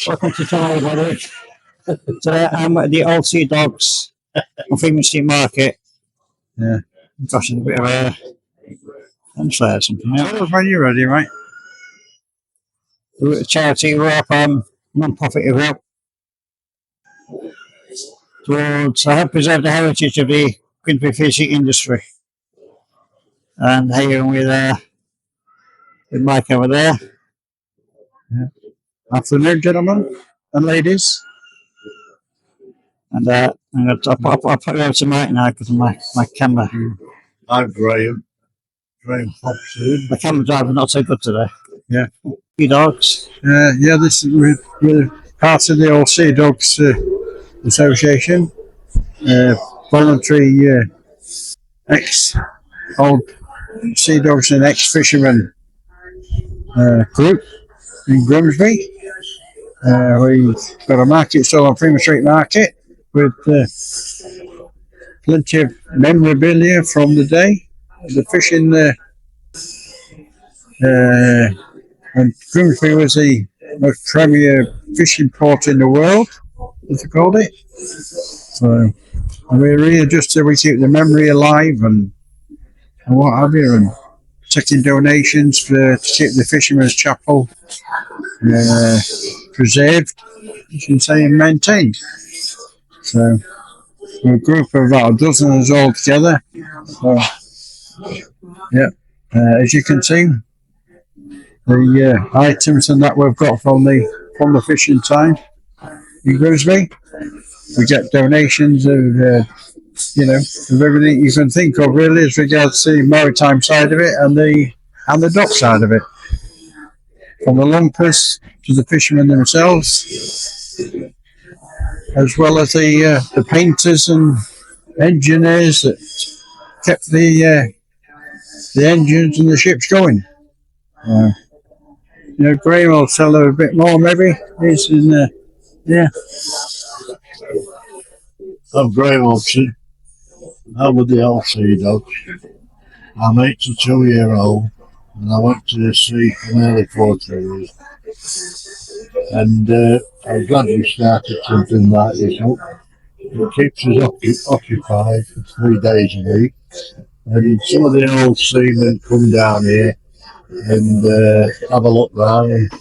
Welcome to Tower, by the way. Today I'm at the Old Sea Dogs on Freeman Street Market. Yeah. Gosh, a bit of a unfair or something. Tell us when you're ready, right? We're at a charity, we're up non-profit event towards help preserve the heritage of the Grimsby fishing industry. And here with Mike over there. Yeah. Afternoon, gentlemen and ladies. And I'll put it over to Mike now because of my camera. I'm Graham Hobson. My camera driver's not so good today. Yeah. Few dogs. Yeah, this is we're part of the Old Sea Dogs Association. Voluntary ex-old sea dogs and ex-fishermen group in Grimsby. We've got a market stall on Freeman Street Market with plenty of memorabilia from the day. The fishing and Grimsby was the most premier fishing port in the world, as they called it. So we're here just so we keep the memory alive and what have you, and taking donations to keep the Fisherman's Chapel preserved, you can say, and maintained. So we're a group of about a dozen of us all together. So, yeah, as you can see, the items and that we've got from the fishing time in Grimsby. We get donations of of everything you can think of, really, as regards the maritime side of it and the dock side of it. From the lumpers to the fishermen themselves, as well as the painters and engineers that kept the engines and the ships going. Graham will tell her a bit more, maybe. He's in yeah. I'm Graham Hobson. I'm with the Old Sea Dogs. I'm 82-year-old and I went to the sea for nearly 40 years. And I'm glad we started something like this up. It keeps us occupied for 3 days a week. And some of the old seamen come down here and have a look round,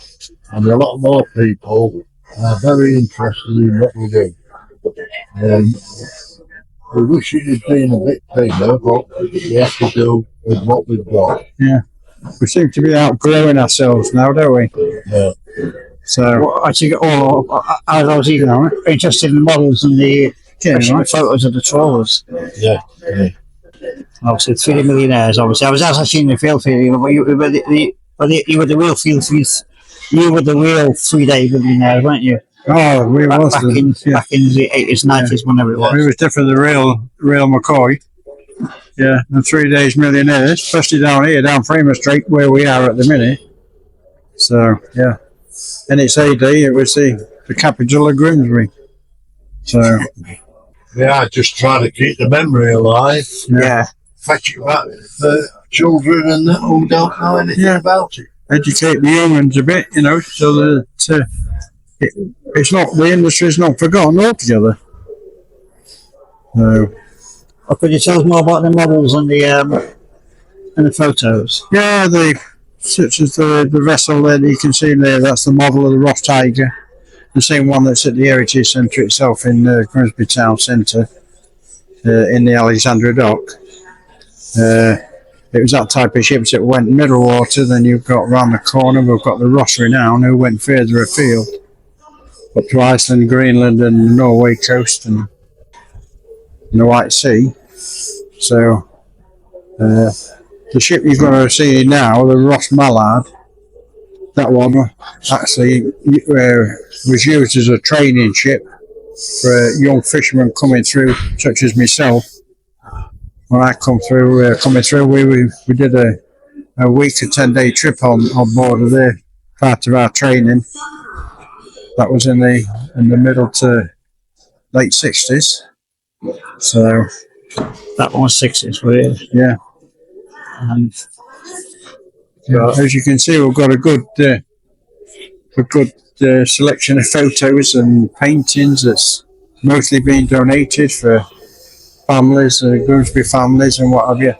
and a lot more people are very interested in what we do. We wish it had been a bit bigger, but we have to do with what we've got. Yeah, we seem to be outgrowing ourselves now, don't we? Yeah. So Actually, I was even interested in the models and the photos of the trawlers. Yeah. Obviously, 3 millionaires. Obviously, I was actually in the field for you, but you were the real field fees. You were the real 3-day millionaires, weren't you? Oh, we back in the 80s, 90s, whenever it was. We was definitely the real McCoy. Yeah, the 3 days millionaires, especially down here, down Freeman Street, where we are at the minute. So yeah, in its heyday, it was the capital of Grimsby. So yeah, just trying to keep the memory alive. Yeah. Fetch it back for children and that who don't know anything about it. Educate the young ones a bit, so that it's not, the industry's not forgotten altogether. So, could you tell us more about the models and the photos? Yeah, such as the vessel that you can see there, that's the model of the Ross Tiger. The same one that's at the Heritage Centre itself in Grimsby Town Centre, in the Alexandra Dock. It was that type of ships that went middle water. Then you've got round the corner, we've got the Ross Renown, who went further afield, up to Iceland, Greenland and the Norway coast and the White Sea. So the ship you're going to see now, the Ross Mallard, that one actually was used as a training ship for young fishermen coming through, such as myself. When I coming through, we did a week to 10-day trip on board of there, part of our training. That was in the middle to late 60s. So that one was 60s, weird. Yeah. As you can see, we've got a good the selection of photos and paintings that's mostly being donated for families, Grimsby families and what have you,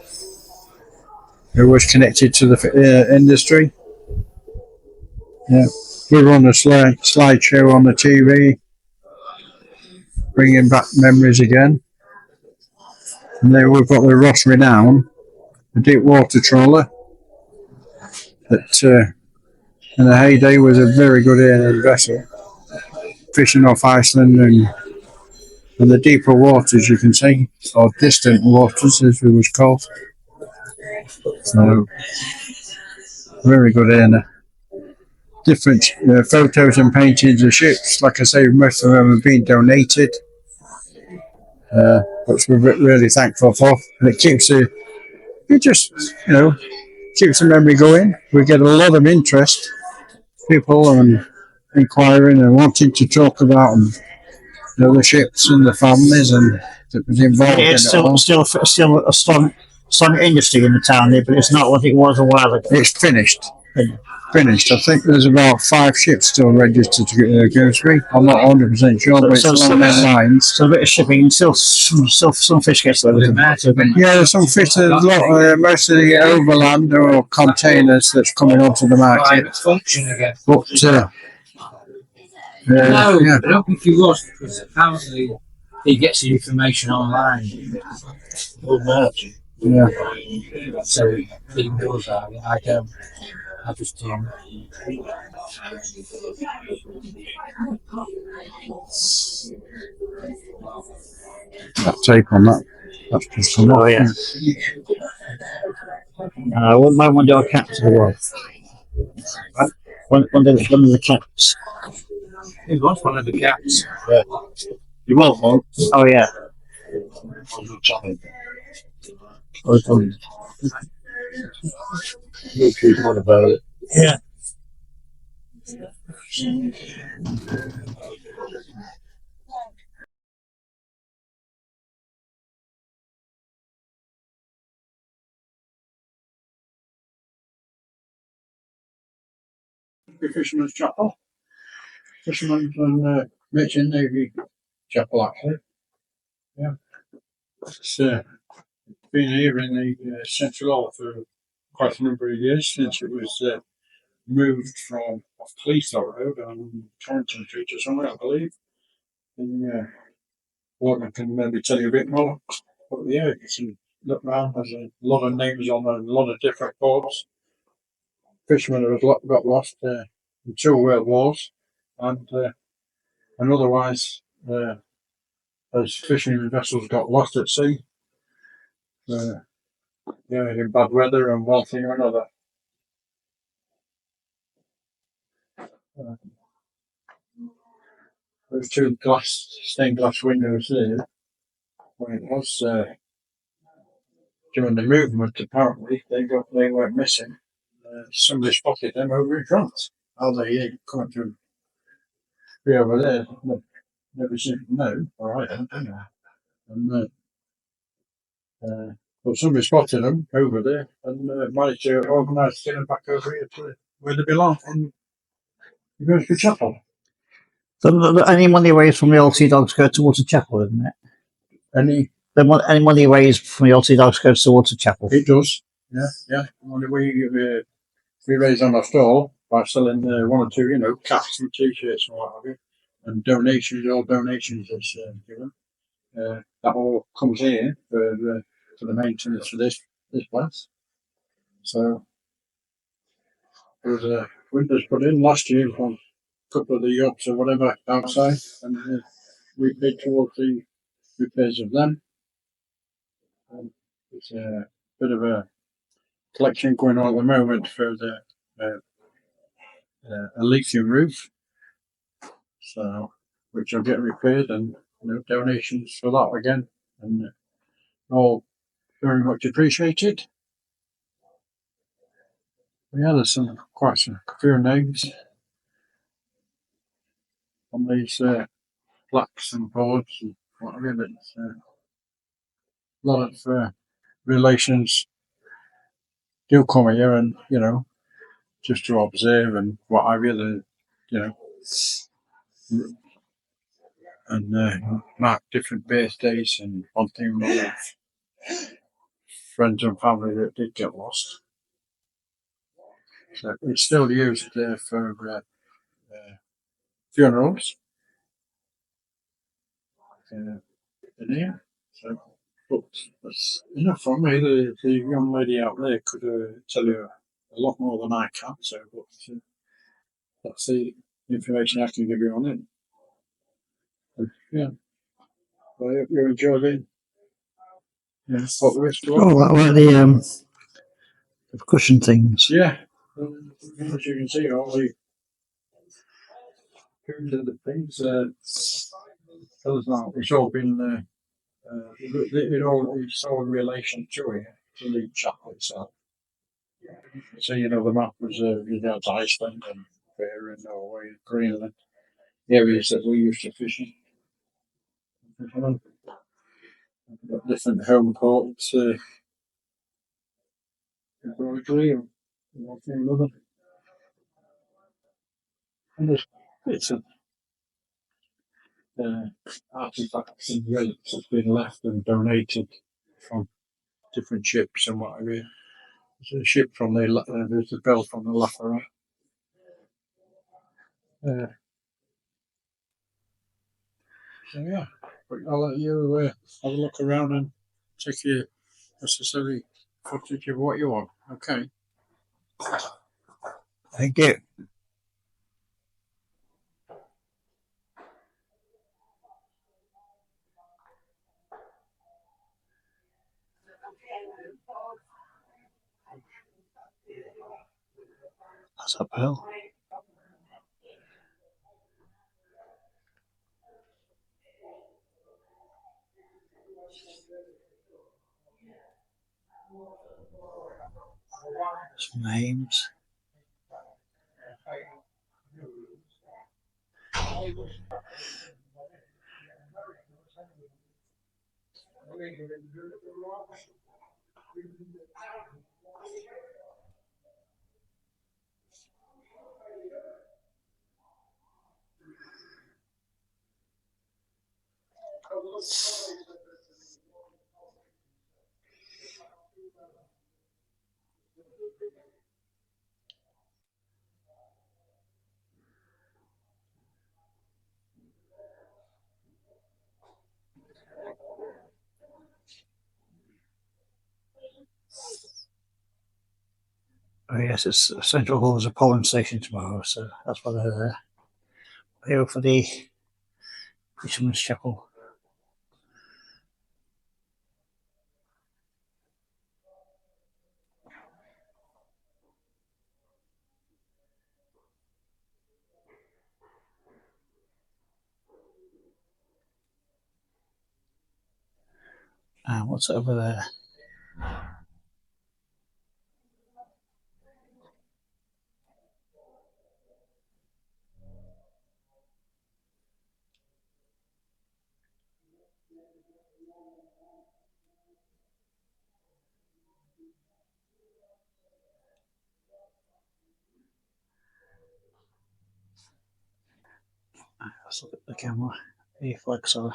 who was connected to the industry. Yeah, we run a slideshow on the TV, bringing back memories again. And then we've got the Ross Renown, the deep water trawler, that in the heyday was a very good vessel, fishing off Iceland and the deeper waters, you can say, or distant waters as it was called. So, very good in different photos and paintings of ships. Like I say, most of them have been donated, which we're really thankful for. And it keeps it just, keeps the memory going. We get a lot of interest, people and inquiring and wanting to talk about the ships and the families and that was involved in It's it all. still a strong industry in the town there, but it's not what it was a while ago. It's finished. Finished. I think there's about 5 ships still registered to Grimsby. I'm not 100% sure, but it's along those lines. So a bit of shipping, still some fish gets loaded. Yeah, there's some fish. There's a lot, mostly overland or containers that's coming onto the market. But No, yeah. I don't think he was, because apparently he gets the information online. Yeah. So he knows that. I don't. I just don't. That tape on that. That's just come Oh off. yeah. I wouldn't mind one of your cats as well. One of the cats. He was one of the cats. Yeah. You want one? Oh yeah. You keep on about it. Yeah. The Fisherman's Chapel. Fisherman's and Merchant Navy Chapel, actually. Yeah. It's been here in the Central Hall for quite a number of years since it was moved from off Cleethorpes Road on Torrington Street or somewhere, I believe. And Warden can maybe tell you a bit more. But yeah, you can look round. There's a lot of names on a lot of different boats. Fishermen have got lost in 2 World Wars, and otherwise, as fishing vessels got lost at sea, in bad weather and one thing or another. There's 2 stained glass windows there. When it was during the movement, apparently they went missing. Somebody spotted them over in France. How they come to be over there? Never seemed to know, or I don't know. And but somebody spotted them over there and managed to organise to get them back over here to where they belong, in the Grimsby Chapel. So any money raised from the old Sea Dogs go towards the chapel, isn't it? Any Any money raised from the old Sea Dogs goes towards the chapel. It does, yeah. Only we raise on our stall by selling 1 or 2, caps and t-shirts and what have you, and all donations that's given. That all comes here for the maintenance for this place. So there was windows put in last year from a couple of the yachts or whatever outside, and we paid towards the repairs of them. It's a bit of a collection going on at the moment for a lithium roof, so which will get repaired, and donations for that again, and all very much appreciated. Yeah, there's quite a few names on these plaques and boards and whatever. It's a lot of relations do come here, and just to observe and what have you. and mark different birthdays and one thing with friends and family that did get lost. So it's still used for funerals in here. So, but that's enough from me. The young lady out there could tell you a lot more than I can. So, but that's the information I can give you on it. Yeah, well, I hope you enjoyed it. Yeah, what the rest of Oh, that were the cushion things. Yeah, as you can see, all the food and the things, it's all been, it's all in relation to it, to the chapel itself. So, you know, the map was, to Iceland and Fair and Norway and Greenland, the areas that we used to fish in. We've got different home ports, embroidery and one thing or another. And there's bits of artifacts and relics that's been left and donated from different ships and what have you. There's a ship from there's a bell from the Lafayette. So yeah, but I'll let you have a look around and take your necessary footage of what you want. Okay. Thank you. That's uphill. Some names. Oh yes, it's Central Hall is a polling station tomorrow, so that's why they're there. Here for the Fisherman's Chapel. And what's over there? Let's look at the camera. The flex, sorry.